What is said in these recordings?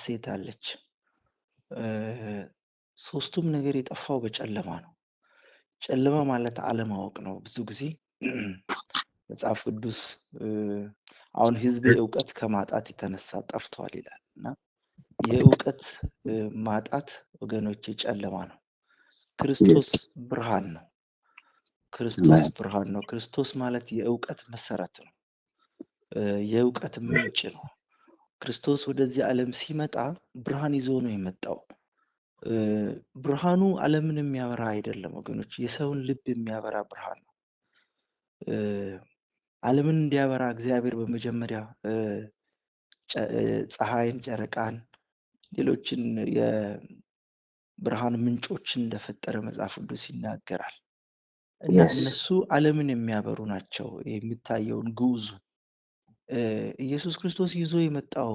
ሴት አለች። ሶስቱም ነገር የጠፋው በጨለማ ነው። ጨለማ ማለት አለማወቅ ነው። ብዙ ጊዜ መጽሐፍ ቅዱስ አሁን ሕዝቤ እውቀት ከማጣት የተነሳ ጠፍቷል ይላል እና የእውቀት ማጣት ወገኖቼ ጨለማ ነው። ክርስቶስ Yes. ብርሃን ነው። ክርስቶስ Amen. ብርሃን ነው። ክርስቶስ ማለት የእውቀት መሰረት ነው። የእውቀት ምንጭ ነው። ክርስቶስ ወደዚህ ዓለም ሲመጣ ብርሃን ይዞ ነው የመጣው። ብርሃኑ ዓለምን የሚያበራ አይደለም ወገኖች፣ የሰውን ልብ የሚያበራ ብርሃን ነው። ዓለምን እንዲያበራ እግዚአብሔር በመጀመሪያ ፀሐይን፣ ጨረቃን፣ ሌሎችን የብርሃን ምንጮችን እንደፈጠረ መጽሐፍ ቅዱስ ይናገራል እና Yes. እነሱ ዓለምን የሚያበሩ ናቸው። የሚታየውን ግዑዙ ኢየሱስ ክርስቶስ ይዞ የመጣው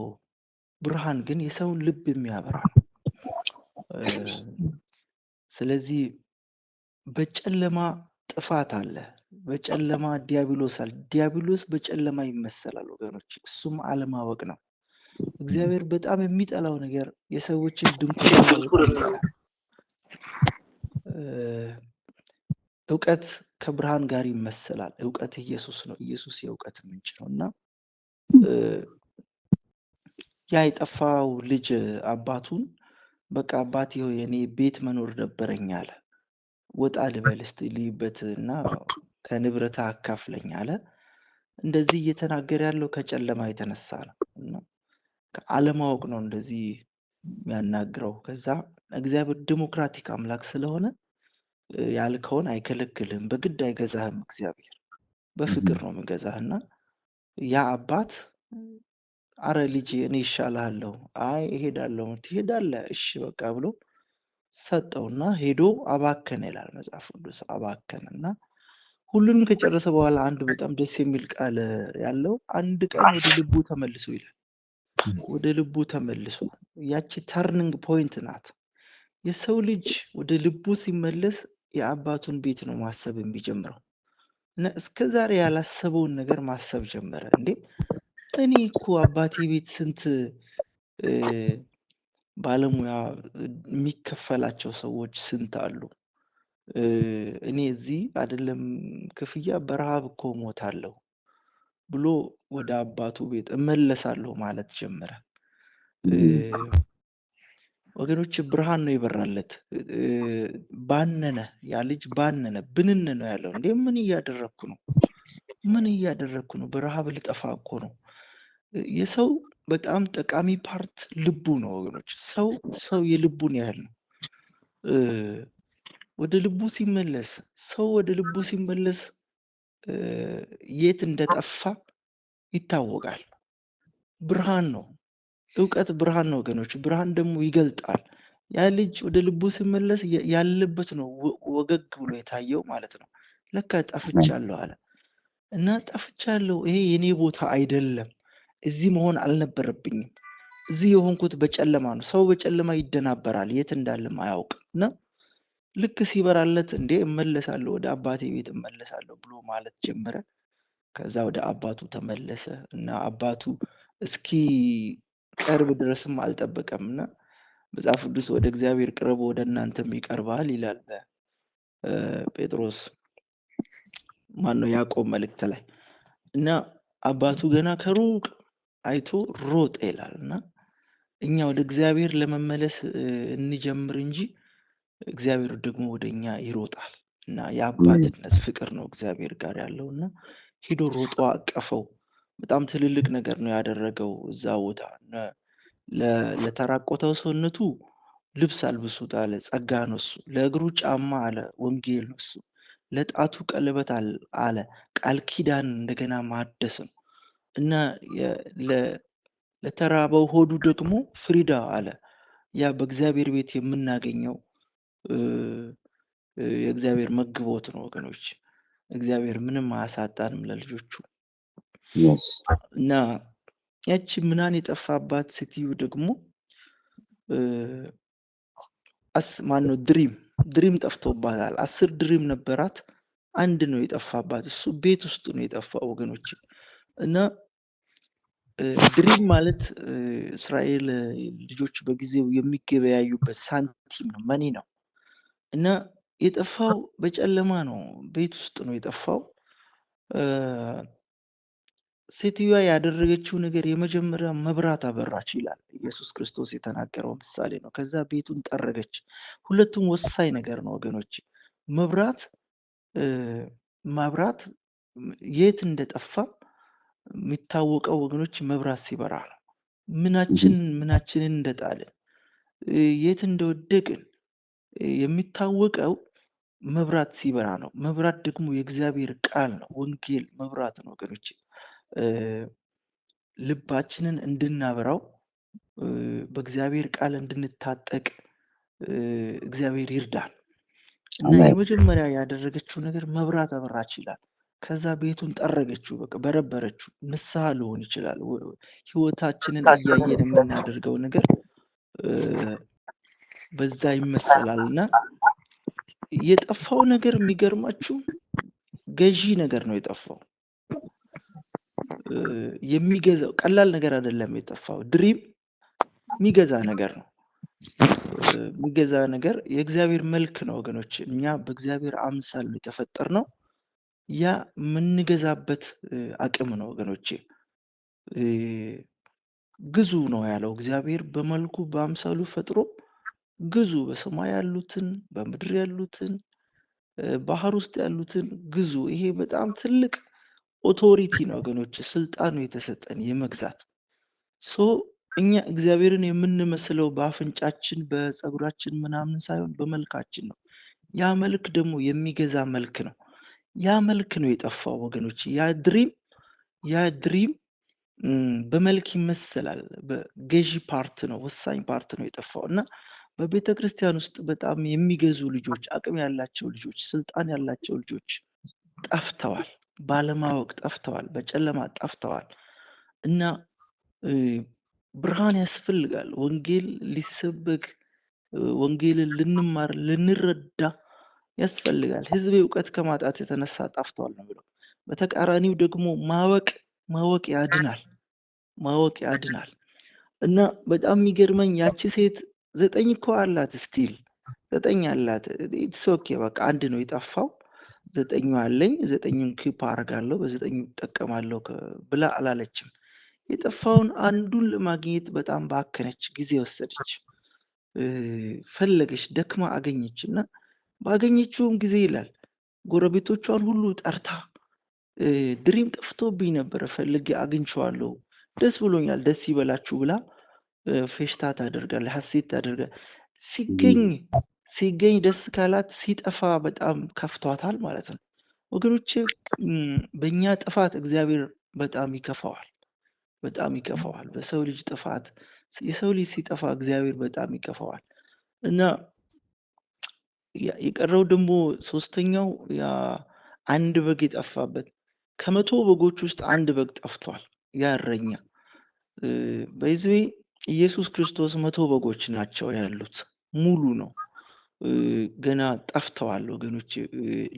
ብርሃን ግን የሰውን ልብ የሚያበራ ነው። ስለዚህ በጨለማ ጥፋት አለ፣ በጨለማ ዲያብሎስ አለ። ዲያብሎስ በጨለማ ይመሰላል ወገኖች፣ እሱም አለማወቅ ነው። እግዚአብሔር በጣም የሚጠላው ነገር የሰዎችን ድንቁርና ይጠላል። እውቀት ከብርሃን ጋር ይመሰላል። እውቀት ኢየሱስ ነው። ኢየሱስ የእውቀት ምንጭ ነው እና ያ የጠፋው ልጅ አባቱን በቃ አባቴ ሆይ እኔ ቤት መኖር ነበረኝ አለ። ወጣ ልበል እስቲ ልይበት እና ከንብረት አካፍለኝ አለ። እንደዚህ እየተናገረ ያለው ከጨለማ የተነሳ ነው እና ከአለማወቅ ነው እንደዚህ የሚያናግረው። ከዛ እግዚአብሔር ዲሞክራቲክ አምላክ ስለሆነ ያልከውን አይከለክልም፣ በግድ አይገዛህም። እግዚአብሔር በፍቅር ነው የሚገዛህ እና ያ አባት አረ ልጄ እኔ ይሻልሃለሁ፣ አይ እሄዳለሁ፣ ትሄዳለህ፣ እሺ በቃ ብሎ ሰጠውና ሄዶ አባከነ ይላል መጽሐፍ ቅዱስ። አባከነና ሁሉንም ከጨረሰ በኋላ አንድ በጣም ደስ የሚል ቃል ያለው አንድ ቀን ወደ ልቡ ተመልሶ ይላል። ወደ ልቡ ተመልሶ ያቺ ተርኒንግ ፖይንት ናት። የሰው ልጅ ወደ ልቡ ሲመለስ የአባቱን ቤት ነው ማሰብ የሚጀምረው እና እስከዛሬ ያላሰበውን ነገር ማሰብ ጀመረ። እንዴ እኔ እኮ አባቴ ቤት ስንት ባለሙያ የሚከፈላቸው ሰዎች ስንት አሉ፣ እኔ እዚህ አይደለም ክፍያ በረሃብ እኮ ሞታለሁ ብሎ ወደ አባቱ ቤት እመለሳለሁ ማለት ጀመረ። ወገኖች ብርሃን ነው የበራለት። ባነነ፣ ያ ልጅ ባነነ፣ ብንን ነው ያለው። እንዴ ምን እያደረግኩ ነው? ምን እያደረግኩ ነው? በረሃብ ልጠፋ እኮ ነው። የሰው በጣም ጠቃሚ ፓርት ልቡ ነው ወገኖች። ሰው የልቡን ያህል ነው። ወደ ልቡ ሲመለስ፣ ሰው ወደ ልቡ ሲመለስ የት እንደጠፋ ይታወቃል። ብርሃን ነው። እውቀት ብርሃን ነው ወገኖች። ብርሃን ደግሞ ይገልጣል። ያ ልጅ ወደ ልቡ ሲመለስ ያለበት ነው ወገግ ብሎ የታየው ማለት ነው። ለካ ጠፍቻለሁ አለ እና ጠፍቻለሁ፣ ይሄ የኔ ቦታ አይደለም፣ እዚህ መሆን አልነበረብኝም፣ እዚህ የሆንኩት በጨለማ ነው። ሰው በጨለማ ይደናበራል፣ የት እንዳለም አያውቅም። እና ልክ ሲበራለት እንዴ እመለሳለሁ፣ ወደ አባቴ ቤት እመለሳለሁ ብሎ ማለት ጀመረ። ከዛ ወደ አባቱ ተመለሰ እና አባቱ እስኪ ቀርብ ድረስም አልጠበቀም እና መጽሐፍ ቅዱስ ወደ እግዚአብሔር ቅረቡ ወደ እናንተም ይቀርባል ይላል በጴጥሮስ ማነው ያዕቆብ መልእክት ላይ እና አባቱ ገና ከሩቅ አይቶ ሮጠ ይላል እና እኛ ወደ እግዚአብሔር ለመመለስ እንጀምር እንጂ እግዚአብሔር ደግሞ ወደኛ ይሮጣል እና የአባትነት ፍቅር ነው እግዚአብሔር ጋር ያለው እና ሄዶ ሮጦ አቀፈው። በጣም ትልልቅ ነገር ነው ያደረገው እዛ ቦታ። ለተራቆተው ሰውነቱ ልብስ አልብሱት አለ፣ ጸጋ ነው እሱ። ለእግሩ ጫማ አለ፣ ወንጌል ነው እሱ። ለጣቱ ቀለበት አለ፣ ቃል ኪዳን እንደገና ማደስ ነው እና ለተራበው ሆዱ ደግሞ ፍሪዳ አለ። ያ በእግዚአብሔር ቤት የምናገኘው የእግዚአብሔር መግቦት ነው ወገኖች። እግዚአብሔር ምንም አያሳጣንም ለልጆቹ። እና ያቺ ምናን የጠፋባት ሴትዮ ደግሞ ማነው ድሪም ጠፍቶባታል። 10 ድሪም ነበራት፣ አንድ ነው የጠፋባት። እሱ ቤት ውስጥ ነው የጠፋው ወገኖች። እና ድሪም ማለት እስራኤል ልጆች በጊዜው የሚገበያዩበት ሳንቲም ነው፣ መኒ ነው። እና የጠፋው በጨለማ ነው፣ ቤት ውስጥ ነው የጠፋው። ሴትዮዋ ያደረገችው ነገር የመጀመሪያ መብራት አበራች ይላል ኢየሱስ ክርስቶስ የተናገረው ምሳሌ ነው። ከዛ ቤቱን ጠረገች። ሁለቱም ወሳኝ ነገር ነው ወገኖች። መብራት ማብራት የት እንደጠፋ የሚታወቀው ወገኖች መብራት ሲበራ ነው። ምናችንን እንደጣልን የት እንደወደቅን የሚታወቀው መብራት ሲበራ ነው። መብራት ደግሞ የእግዚአብሔር ቃል ነው። ወንጌል መብራት ነው ወገኖች። ልባችንን እንድናበራው በእግዚአብሔር ቃል እንድንታጠቅ እግዚአብሔር ይርዳል። እና የመጀመሪያ ያደረገችው ነገር መብራት አበራች ይላል። ከዛ ቤቱን ጠረገችው፣ በቃ በረበረችው። ንስሐ ሊሆን ይችላል ህይወታችንን እያየን የምናደርገው ነገር በዛ ይመሰላል። እና የጠፋው ነገር የሚገርማችሁ ገዢ ነገር ነው የጠፋው። የሚገዛው ቀላል ነገር አይደለም የጠፋው። ድሪም የሚገዛ ነገር ነው። የሚገዛ ነገር የእግዚአብሔር መልክ ነው ወገኖች። እኛ በእግዚአብሔር አምሳል ነው የተፈጠርነው። ያ የምንገዛበት አቅም ነው ወገኖቼ። ግዙ ነው ያለው እግዚአብሔር። በመልኩ በአምሳሉ ፈጥሮ ግዙ፣ በሰማይ ያሉትን፣ በምድር ያሉትን፣ ባህር ውስጥ ያሉትን ግዙ። ይሄ በጣም ትልቅ ኦቶሪቲ ነው ወገኖች። ስልጣኑ የተሰጠን የመግዛት እኛ እግዚአብሔርን የምንመስለው በአፍንጫችን በፀጉራችን ምናምን ሳይሆን በመልካችን ነው። ያ መልክ ደግሞ የሚገዛ መልክ ነው። ያ መልክ ነው የጠፋው ወገኖች። ያ ድሪም በመልክ ይመሰላል። በገዢ ፓርት ነው፣ ወሳኝ ፓርት ነው የጠፋው። እና በቤተ ክርስቲያን ውስጥ በጣም የሚገዙ ልጆች፣ አቅም ያላቸው ልጆች፣ ስልጣን ያላቸው ልጆች ጠፍተዋል። ባለማወቅ ጠፍተዋል። በጨለማ ጠፍተዋል። እና ብርሃን ያስፈልጋል። ወንጌል ሊሰበክ፣ ወንጌልን ልንማር ልንረዳ ያስፈልጋል። ህዝብ እውቀት ከማጣት የተነሳ ጠፍቷል ነው ብለው። በተቃራኒው ደግሞ ማወቅ ያድናል። ማወቅ ያድናል። እና በጣም የሚገርመኝ ያቺ ሴት 9 እኮ አላት፣ ስቲል 9 አላት። ኢትስ ኦኬ በቃ አንድ ነው የጠፋው፣ 9 አለኝ፣ 9ን ኪፕ አደርጋለሁ፣ በ9 እጠቀማለሁ ብላ አላለችም። የጠፋውን አንዱን ለማግኘት በጣም ባከነች፣ ጊዜ ወሰደች፣ ፈለገች፣ ደክማ አገኘች። እና ባገኘችውም ጊዜ ይላል ጎረቤቶቿን ሁሉ ጠርታ ድሪም ጠፍቶብኝ ነበረ፣ ፈልጌ አግኝቼዋለሁ፣ ደስ ብሎኛል፣ ደስ ይበላችሁ ብላ ፌሽታ ታደርጋለች፣ ሐሴት ታደርጋለች። ሲገኝ ደስ ካላት ሲጠፋ በጣም ከፍቷታል ማለት ነው ወገኖቼ። በእኛ ጥፋት እግዚአብሔር በጣም ይከፋዋል፣ በጣም ይከፋዋል። በሰው ልጅ ጥፋት የሰው ልጅ ሲጠፋ እግዚአብሔር በጣም ይከፋዋል። እና የቀረው ደግሞ ሶስተኛው ያ አንድ በግ የጠፋበት፣ ከ100 በጎች ውስጥ አንድ በግ ጠፍቷል። ያ እረኛ በዚህ ኢየሱስ ክርስቶስ 100 በጎች ናቸው ያሉት፣ ሙሉ ነው። ገና ጠፍተዋል ወገኖች፣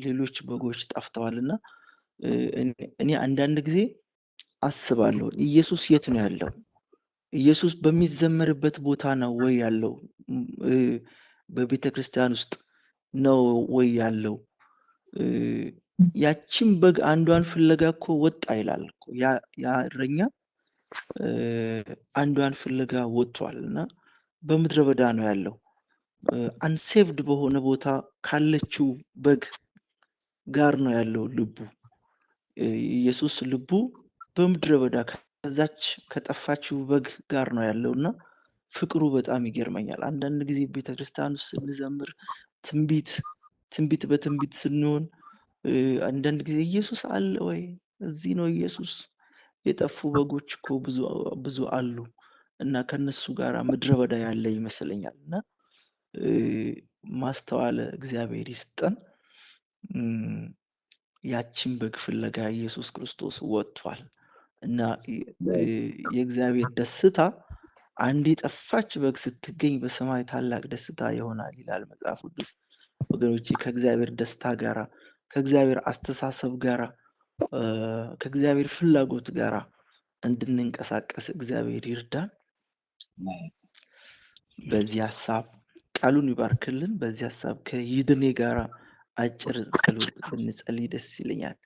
ሌሎች በጎች ጠፍተዋል። እና እኔ አንዳንድ ጊዜ አስባለሁ ኢየሱስ የት ነው ያለው? ኢየሱስ በሚዘመርበት ቦታ ነው ወይ ያለው? በቤተ ክርስቲያን ውስጥ ነው ወይ ያለው? ያቺን በግ አንዷን ፍለጋ እኮ ወጣ ይላል እኮ። ያ እረኛ አንዷን ፍለጋ ወጥቷል እና በምድረ በዳ ነው ያለው። አንሴቭድ በሆነ ቦታ ካለችው በግ ጋር ነው ያለው ልቡ። ኢየሱስ ልቡ በምድረ በዳ ከዛች ከጠፋችው በግ ጋር ነው ያለው። እና ፍቅሩ በጣም ይገርመኛል። አንዳንድ ጊዜ ቤተክርስቲያን ውስጥ ስንዘምር ትንቢት በትንቢት ስንሆን አንዳንድ ጊዜ ኢየሱስ አለ ወይ? እዚህ ነው ኢየሱስ? የጠፉ በጎች እኮ ብዙ አሉ እና ከነሱ ጋር ምድረ በዳ ያለ ይመስለኛል። እና ማስተዋለ እግዚአብሔር ይስጠን። ያቺን በግ ፍለጋ ኢየሱስ ክርስቶስ ወጥቷል። እና የእግዚአብሔር ደስታ አንድ የጠፋች በግ ስትገኝ በሰማይ ታላቅ ደስታ ይሆናል ይላል መጽሐፍ ቅዱስ። ወገኖቼ ከእግዚአብሔር ደስታ ጋራ፣ ከእግዚአብሔር አስተሳሰብ ጋራ፣ ከእግዚአብሔር ፍላጎት ጋራ እንድንንቀሳቀስ እግዚአብሔር ይርዳን። በዚህ ሐሳብ ቃሉን ይባርክልን። በዚህ ሐሳብ ከይድኔ ጋር አጭር ጸሎት ብንጸልይ ደስ ይለኛል።